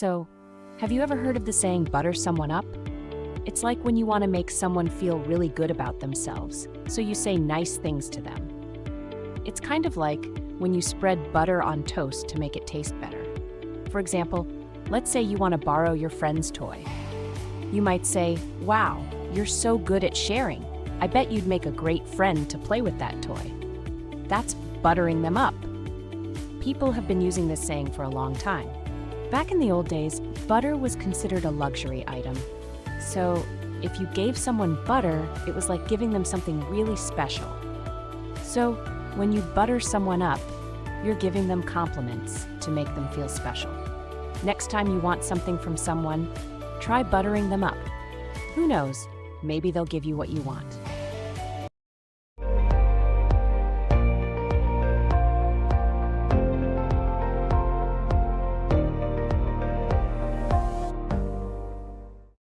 So, have you ever heard of the saying, butter someone up? It's like when you want to make someone feel really good about themselves, so you say nice things to them. It's kind of like when you spread butter on toast to make it taste better. For example, let's say you want to borrow your friend's toy. You might say, "Wow, you're so good at sharing. I bet you'd make a great friend to play with that toy." That's buttering them up. People have been using this saying for a long time. Back in the old days, butter was considered a luxury item. So, if you gave someone butter, it was like giving them something really special. So, when you butter someone up, you're giving them compliments to make them feel special. Next time you want something from someone, try buttering them up. Who knows, maybe they'll give you what you want.